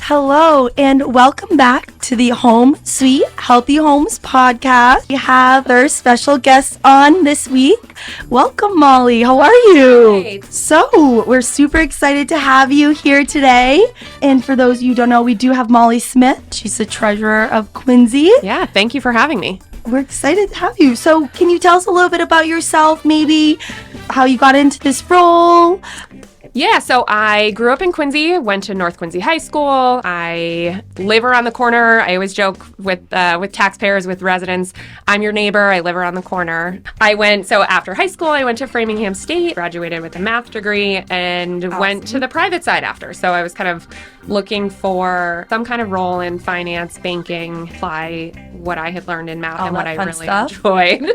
Hello, and welcome back to the Home Sweet Healthy Homes podcast. We have our special guests on this week. Welcome, Molly. How are you? Hi. So, we're super excited to have you here today. And for those of you who don't know, we do have Molly Smith. She's the treasurer of Quincy. Yeah, thank you for having me. We're excited to have you. So, can you tell us a little bit about yourself, maybe how you got into this role? Yeah, so I grew up in Quincy, went to North Quincy High School. I live around the corner. I always joke with taxpayers, with residents, I'm your neighbor. I live around the corner. So after high school, I went to Framingham State, graduated with a math degree, and went to the private side after. So I was kind of looking for some kind of role in finance, banking, apply what I had learned in math and what I really enjoyed.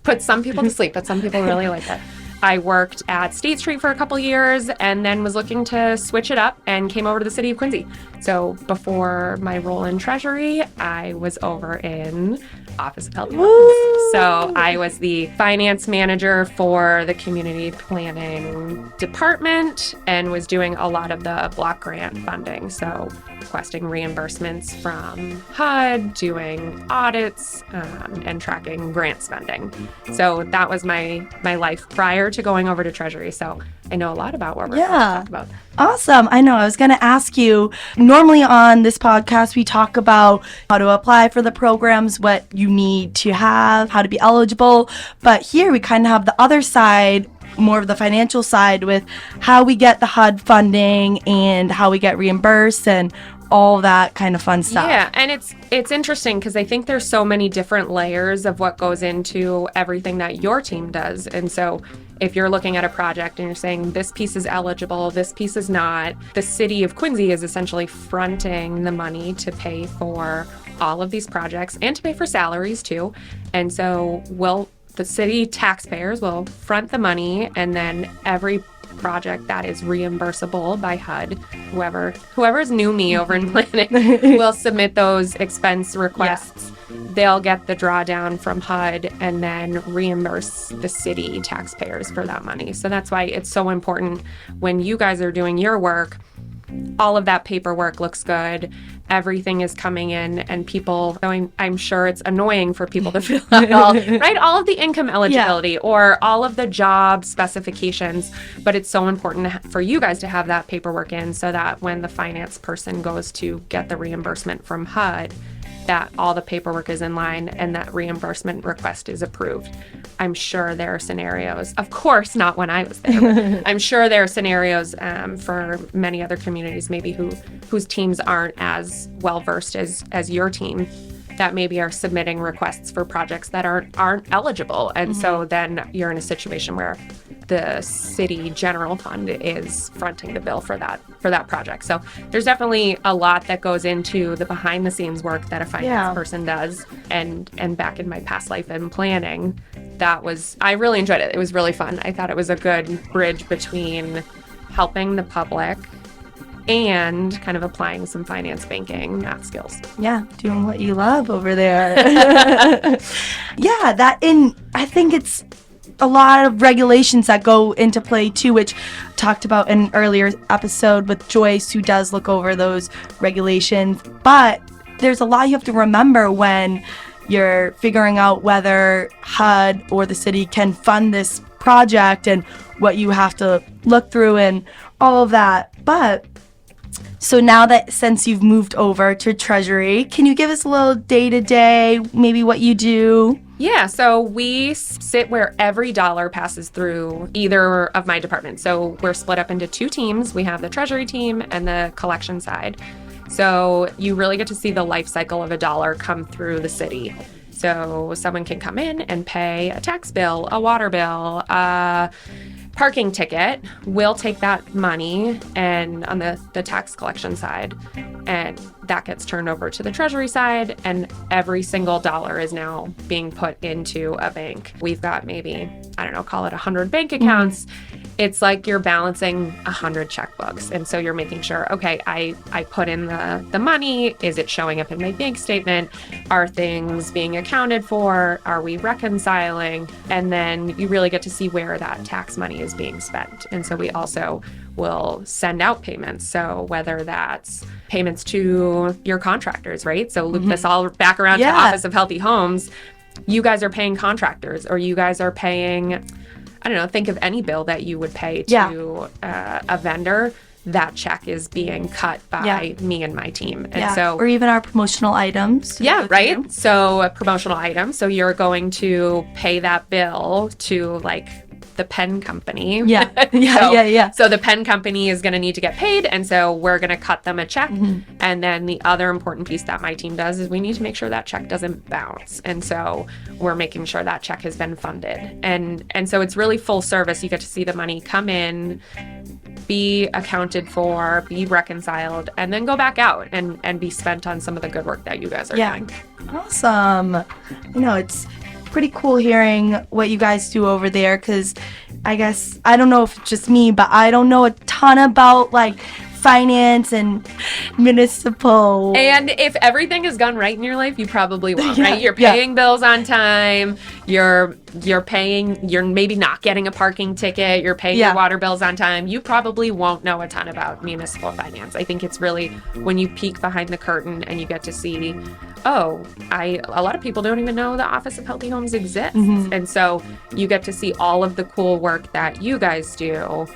Put some people to sleep, but some people really like it. I worked at State Street for a couple years and then was looking to switch it up and came over to the city of Quincy. So before my role in Treasury, I was over in Office of Healthy Homes. So I was the finance manager for the community planning department and was doing a lot of the block grant funding. So requesting reimbursements from HUD, doing audits, and tracking grant spending. So that was my life prior to going over to Treasury. So I know a lot about what we're going to talk about. Awesome. I know. I was going to ask you, normally on this podcast, we talk about how to apply for the programs, what you need to have, how to be eligible. But here we kind of have the other side, more of the financial side, with how we get the HUD funding and how we get reimbursed and all that kind of fun stuff. Yeah, and it's interesting because I think there's so many different layers of what goes into everything that your team does. And so if you're looking at a project and you're saying this piece is eligible, this piece is not, the city of Quincy is essentially fronting the money to pay for all of these projects and to pay for salaries too. And so the city taxpayers will front the money, and then every project that is reimbursable by HUD, whoever's new me over in planning will submit those expense requests. Yeah. They'll get the drawdown from HUD and then reimburse the city taxpayers for that money. So that's why it's so important when you guys are doing your work, all of that paperwork looks good. Everything is coming in, and people, I'm sure it's annoying for people to fill out all of the income eligibility or all of the job specifications, but it's so important for you guys to have that paperwork in so that when the finance person goes to get the reimbursement from HUD, that all the paperwork is in line and that reimbursement request is approved. I'm sure there are scenarios, of course not when I was there, but I'm sure there are scenarios for many other communities maybe whose teams aren't as well versed as your team, that maybe are submitting requests for projects that aren't eligible. And so then you're in a situation where the city general fund is fronting the bill for that project. So there's definitely a lot that goes into the behind the scenes work that a finance person does. And back in my past life in planning, I really enjoyed it. It was really fun. I thought it was a good bridge between helping the public and kind of applying some finance, banking, math skills. Yeah, doing what you love over there. I think it's a lot of regulations that go into play too, which talked about in an earlier episode with Joyce, who does look over those regulations. But there's a lot you have to remember when you're figuring out whether HUD or the city can fund this project and what you have to look through and all of that. But so now that since you've moved over to Treasury, can you give us a little day-to-day, maybe what you do? Yeah, so we sit where every dollar passes through either of my departments. So we're split up into two teams. We have the Treasury team and the collection side. So you really get to see the life cycle of a dollar come through the city. So someone can come in and pay a tax bill, a water bill, a parking ticket. We'll take that money and on the tax collection side, and that gets turned over to the Treasury side, and every single dollar is now being put into a bank. We've got maybe, call it 100 bank accounts. it's like you're balancing 100 checkbooks. And so you're making sure, okay, I put in the money. Is it showing up in my bank statement? Are things being accounted for? Are we reconciling? And then you really get to see where that tax money is being spent. And so we also will send out payments. So whether that's payments to your contractors, right? So loop this all back around to Office of Healthy Homes. You guys are paying contractors, or you guys are paying, I don't know, think of any bill that you would pay to a vendor. That check is being cut by me and my team. And so, or even our promotional items. Yeah, right? So a promotional item. So you're going to pay that bill to like the pen company. So the pen company is going to need to get paid. And so we're going to cut them a check. And then the other important piece that my team does is we need to make sure that check doesn't bounce. And so we're making sure that check has been funded. And so it's really full service. You get to see the money come in, be accounted for, be reconciled, and then go back out and be spent on some of the good work that you guys are doing. Awesome. It's pretty cool hearing what you guys do over there, because I guess, I don't know if it's just me, but I don't know a ton about like finance and municipal. And if everything has gone right in your life, you probably won't, right? You're paying bills on time. You're maybe not getting a parking ticket. You're paying your water bills on time. You probably won't know a ton about municipal finance. I think it's really when you peek behind the curtain and you get to see, a lot of people don't even know the Office of Healthy Homes exists. And so you get to see all of the cool work that you guys do.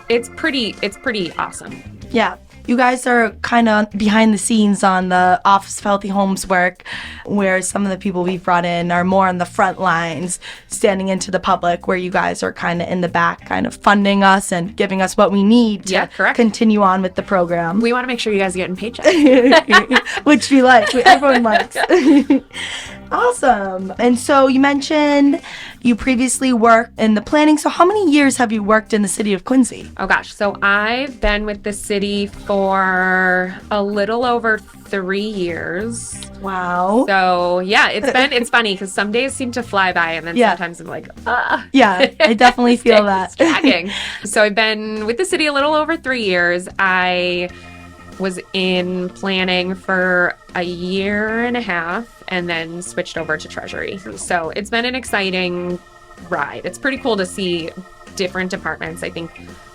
It's pretty awesome. Yeah. You guys are kind of behind the scenes on the Office of Healthy Homes work, where some of the people we've brought in are more on the front lines, standing into the public, where you guys are kind of in the back, kind of funding us and giving us what we need to continue on with the program. We want to make sure you guys are getting paychecks. Which we like. Everyone likes. Awesome. And so you mentioned you previously worked in the planning. So how many years have you worked in the city of Quincy? Oh gosh. So I've been with the city for a little over 3 years. Wow. So yeah, it's funny because some days seem to fly by, and then sometimes I'm like, Yeah, I definitely feel that. Dragging. So I've been with the city a little over 3 years. I was in planning for a year and a half and then switched over to Treasury. So it's been an exciting ride. It's pretty cool to see different departments. I think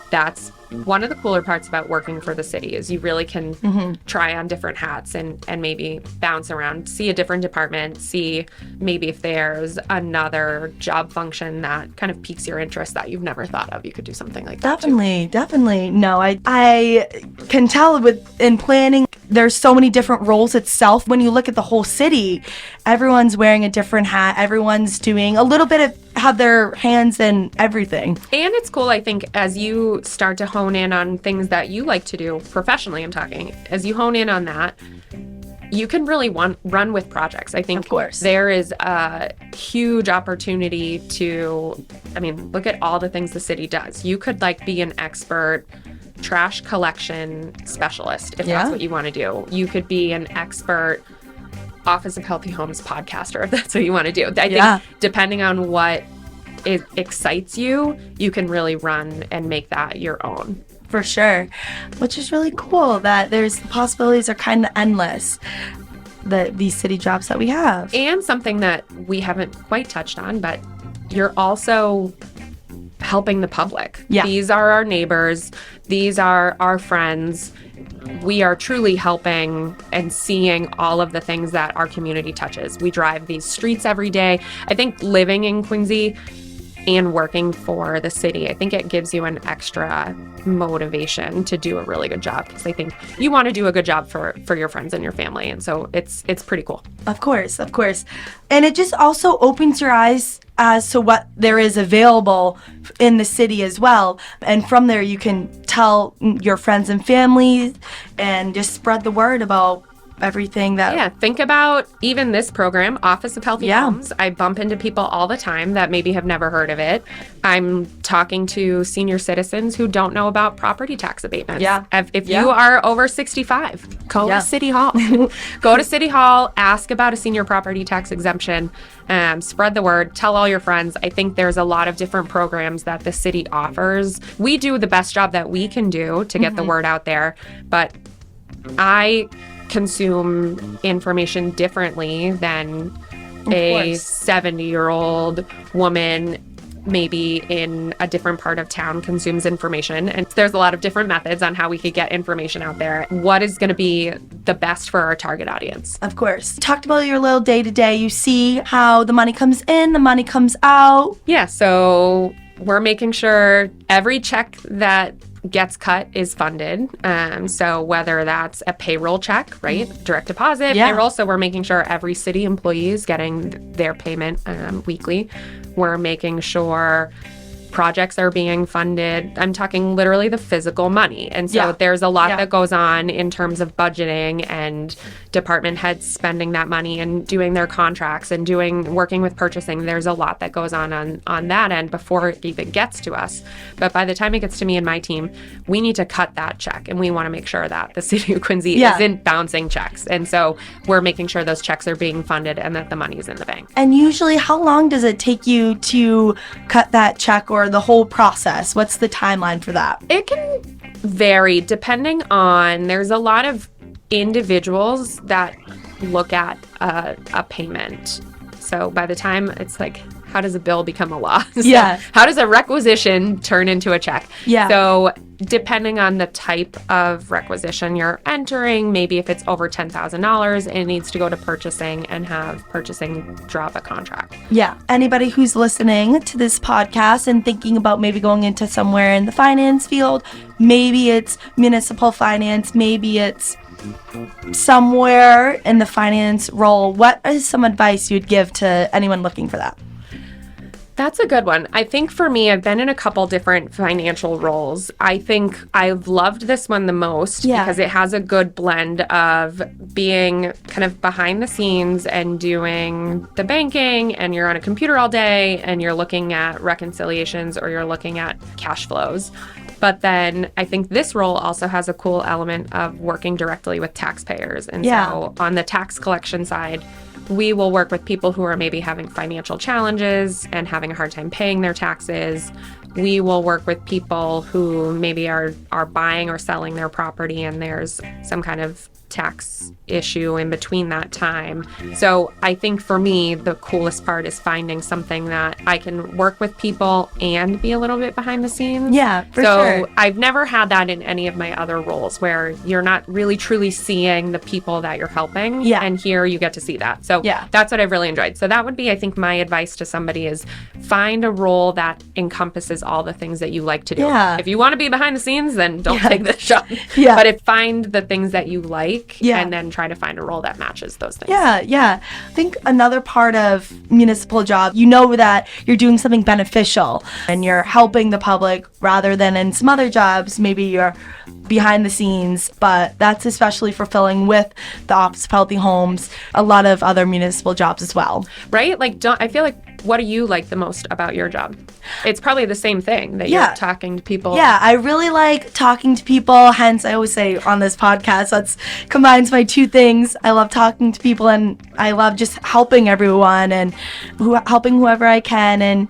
that's one of the cooler parts about working for the city is you really can try on different hats and maybe bounce around, see a different department, see maybe if there's another job function that kind of piques your interest that you've never thought of. You could do something like that. Definitely. No, I can tell in planning, there's so many different roles itself. When you look at the whole city, everyone's wearing a different hat. Everyone's doing a little bit of, have their hands in everything. And it's cool, I think, as you start to hone in on things that you like to do professionally, I'm talking, as you hone in on that, you can really run with projects. I think of course there is a huge opportunity to, look at all the things the city does. You could be an expert trash collection specialist if that's what you want to do. You could be an expert Office of Healthy Homes podcaster if that's what you want to do. I think depending on what it excites you, you can really run and make that your own. For sure. Which is really cool that the possibilities are kind of endless, these city jobs that we have. And something that we haven't quite touched on, but you're also helping the public. Yeah. These are our neighbors. These are our friends. We are truly helping and seeing all of the things that our community touches. We drive these streets every day. I think living in Quincy and working for the city, I think it gives you an extra motivation to do a really good job, because I think you want to do a good job for your friends and your family. And so it's pretty cool. Of course. And it just also opens your eyes as to what there is available in the city as well. And from there, you can tell your friends and family and just spread the word about everything that. Yeah, think about even this program, Office of Healthy Homes. I bump into people all the time that maybe have never heard of it. I'm talking to senior citizens who don't know about property tax abatements. Yeah. If you are over 65, go to City Hall. Go to City Hall, ask about a senior property tax exemption, spread the word, tell all your friends. I think there's a lot of different programs that the city offers. We do the best job that we can do to get the word out there, but I consume information differently than a 70-year-old woman maybe in a different part of town consumes information. And there's a lot of different methods on how we could get information out there. What is going to be the best for our target audience? Of course. Talked about your little day-to-day. You see how the money comes in, the money comes out. Yeah, so we're making sure every check that gets cut is funded. So whether that's a payroll check, right? Direct deposit, payroll. So we're making sure every city employee is getting their payment weekly. We're making sure projects are being funded. I'm talking literally the physical money. And so there's a lot that goes on in terms of budgeting and department heads spending that money and doing their contracts and working with purchasing. There's a lot that goes on that end before it even gets to us. But by the time it gets to me and my team, we need to cut that check, and we want to make sure that the city of Quincy isn't bouncing checks. And so we're making sure those checks are being funded and that the money's in the bank. And usually, how long does it take you to cut that check, or the whole process? What's the timeline for that? It can vary depending on, there's a lot of individuals that look at a payment. So by the time it's like, how does a bill become a law? So how does a requisition turn into a check? So depending on the type of requisition you're entering, maybe if it's over $10,000, it needs to go to purchasing and have purchasing draw up a contract. Yeah. Anybody who's listening to this podcast and thinking about maybe going into somewhere in the finance field, maybe it's municipal finance, maybe it's somewhere in the finance role, what is some advice you'd give to anyone looking for that? That's a good one. I think for me, I've been in a couple different financial roles. I think I've loved this one the most because it has a good blend of being kind of behind the scenes and doing the banking, and you're on a computer all day and you're looking at reconciliations or you're looking at cash flows. But then I think this role also has a cool element of working directly with taxpayers. And so on the tax collection side, we will work with people who are maybe having financial challenges and having a hard time paying their taxes. We will work with people who maybe are buying or selling their property and there's some kind of tax issue in between that time. So I think for me, the coolest part is finding something that I can work with people and be a little bit behind the scenes. Yeah, for so sure. I've never had that in any of my other roles where you're not really truly seeing the people that you're helping. Yeah. And here you get to see that. So that's what I've really enjoyed. So that would be, I think, my advice to somebody is find a role that encompasses all the things that you like to do. Yeah. If you want to be behind the scenes, then don't take this job. But find the things that you like and then try to find a role that matches those things. I think another part of municipal job, you know that you're doing something beneficial and you're helping the public rather than in some other jobs, maybe you're behind the scenes, but that's especially fulfilling with the Office of Healthy Homes, a lot of other municipal jobs as well. Right? Like, I feel like, what do you like the most about your job? It's probably the same thing that you're talking to people. Yeah, I really like talking to people. Hence, I always say on this podcast, that combines my two things. I love talking to people and I love just helping everyone and helping whoever I can. And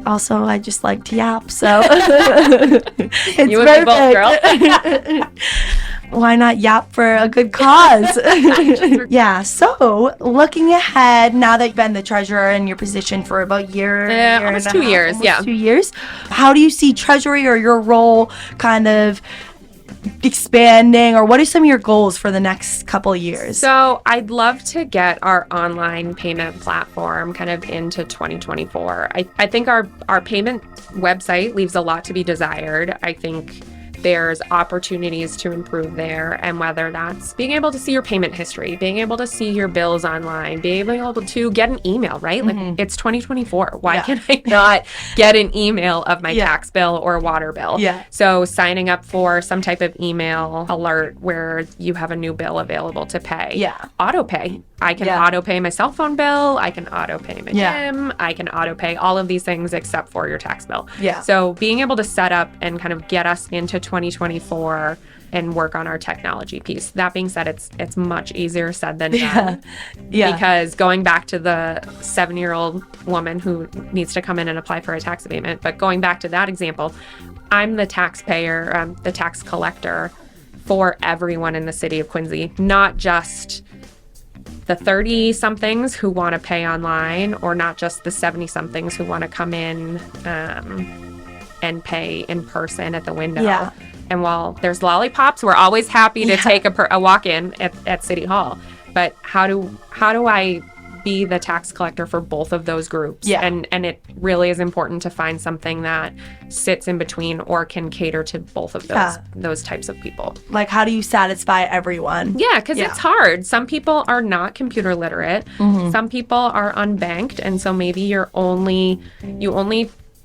also, I just like to yap. So it's you and me both, girl. Why not yap for a good cause? Yeah, so looking ahead, now that you've been the treasurer in your position for about a year, almost 2 years, almost 2 years, how do you see treasury or your role kind of expanding, or what are some of your goals for the next couple of years? So I'd love to get our online payment platform kind of into 2024. I think our payment website leaves a lot to be desired. I think there's opportunities to improve there. And whether that's being able to see your payment history, being able to see your bills online, being able to get an email, right? Like it's 2024. Why can I not get an email of my tax bill or water bill? Yeah. So signing up for some type of email alert where you have a new bill available to pay. Yeah. Auto pay. I can auto pay my cell phone bill. I can auto pay my gym. I can auto pay all of these things except for your tax bill. Yeah. So being able to set up and kind of get us into 2024 and work on our technology piece. That being said, it's much easier said than done. Yeah. Because going back to the 7-year-old woman who needs to come in and apply for a tax abatement, but going back to that example, I'm the taxpayer, the tax collector for everyone in the city of Quincy, not just the 30-somethings who want to pay online, or not just the 70-somethings who want to come in and pay in person at the window. Yeah. And while there's lollipops, we're always happy to take a walk-in at City Hall. But how do I be the tax collector for both of those groups? Yeah. And it really is important to find something that sits in between or can cater to both of those types of people. Like, how do you satisfy everyone? Yeah, because it's hard. Some people are not computer literate. Some people are unbanked, and so maybe you only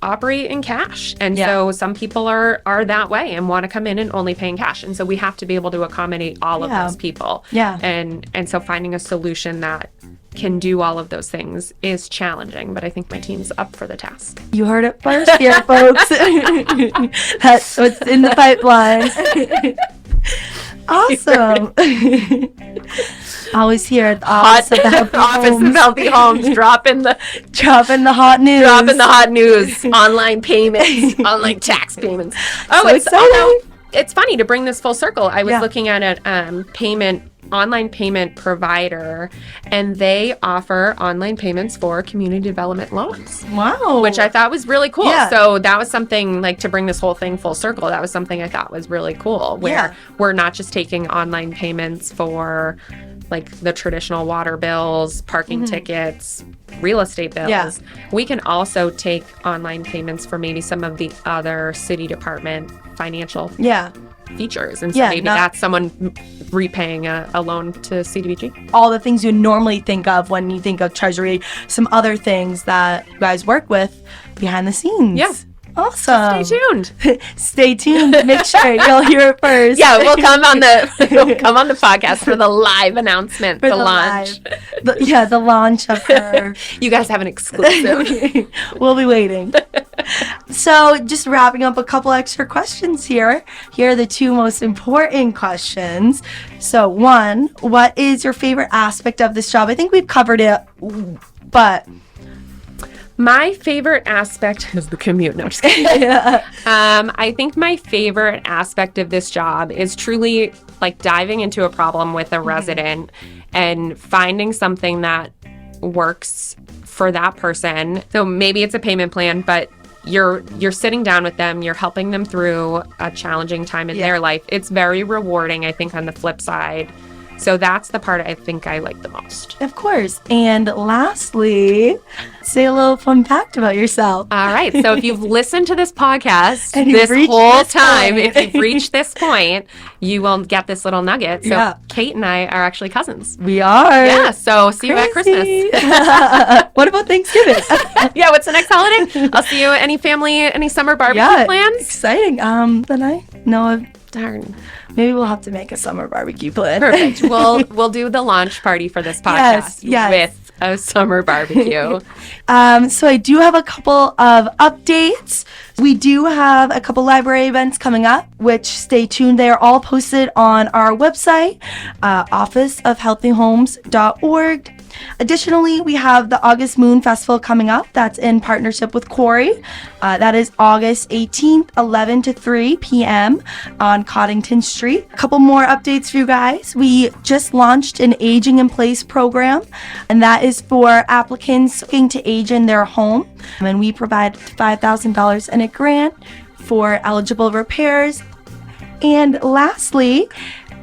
operate in cash. And so some people are that way and want to come in and only pay in cash. And so we have to be able to accommodate all of those people. Yeah. And so finding a solution that can do all of those things is challenging, but I think my team's up for the task. You heard it first here, folks. That's what's in the pipeline. Awesome. Always here at the office of the Healthy Homes, dropping the hot news. Dropping the hot news. Online payments, online tax payments. It's funny to bring this full circle. I was looking at a online payment provider, and they offer online payments for community development loans. Wow. Which I thought was really cool. Yeah. So that was something, like, to bring this whole thing full circle, that was something I thought was really cool, where we're not just taking online payments for, like, the traditional water bills, parking tickets, real estate bills. Yeah. We can also take online payments for maybe some of the other city department financial features. And so maybe that's someone repaying a loan to CDBG. All the things you normally think of when you think of Treasury, some other things that you guys work with behind the scenes. Yeah. Awesome. Stay tuned. Stay tuned. Make sure you'll hear it first. Yeah, we'll come on the podcast for the live announcement, the launch. The launch of her. You guys have an exclusive. We'll be waiting. So, just wrapping up a couple extra questions here. Here are the two most important questions. So, one, what is your favorite aspect of this job? I think we've covered it, but my favorite aspect is the commute. No, I'm just kidding. I think my favorite aspect of this job is truly, like, diving into a problem with a resident and finding something that works for that person. So maybe it's a payment plan, but you're sitting down with them, you're helping them through a challenging time in their life. It's very rewarding, I think, on the flip side. So that's the part I think I like the most. Of course. And lastly, say a little fun fact about yourself. All right. So if you've listened to this podcast and this whole time, if you've reached this point, you will get this little nugget. So Kate and I are actually cousins. We are. Yeah. So see you at Christmas. What about Thanksgiving? Yeah. What's the next holiday? I'll see you at any summer barbecue plans? Exciting. Then I know. Darn. Maybe we'll have to make a summer barbecue plan. Perfect. We'll do the launch party for this podcast with a summer barbecue. So I do have a couple of updates. We do have a couple library events coming up, which stay tuned. They are all posted on our website, officeofhealthyhomes.org. Additionally, we have the August Moon Festival coming up. That's in partnership with Corey. That is August 18th, 11 to 3 p.m. on Coddington Street. A couple more updates for you guys. We just launched an Aging in Place program, and that is for applicants looking to age in their home. And we provide $5,000 in a grant for eligible repairs. And lastly,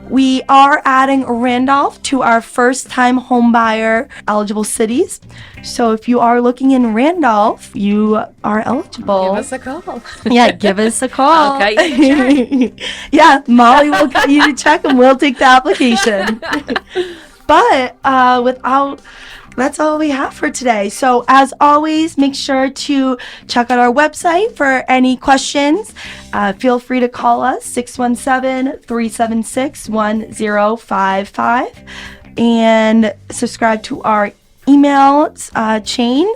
We are adding Randolph to our first-time homebuyer eligible cities. So if you are looking in Randolph, you are eligible. Give us a call. Yeah, give us a call. I'll cut you the Yeah, Molly will cut you to check and we'll take the application. But that's all we have for today. So as always, make sure to check out our website for any questions. Feel free to call us 617-376-1055 and subscribe to our email chain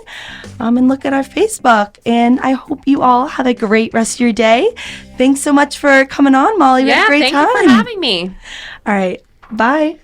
and look at our Facebook. And I hope you all have a great rest of your day. Thanks so much for coming on, Molly. We had a great thank time. you for having me. All right. Bye.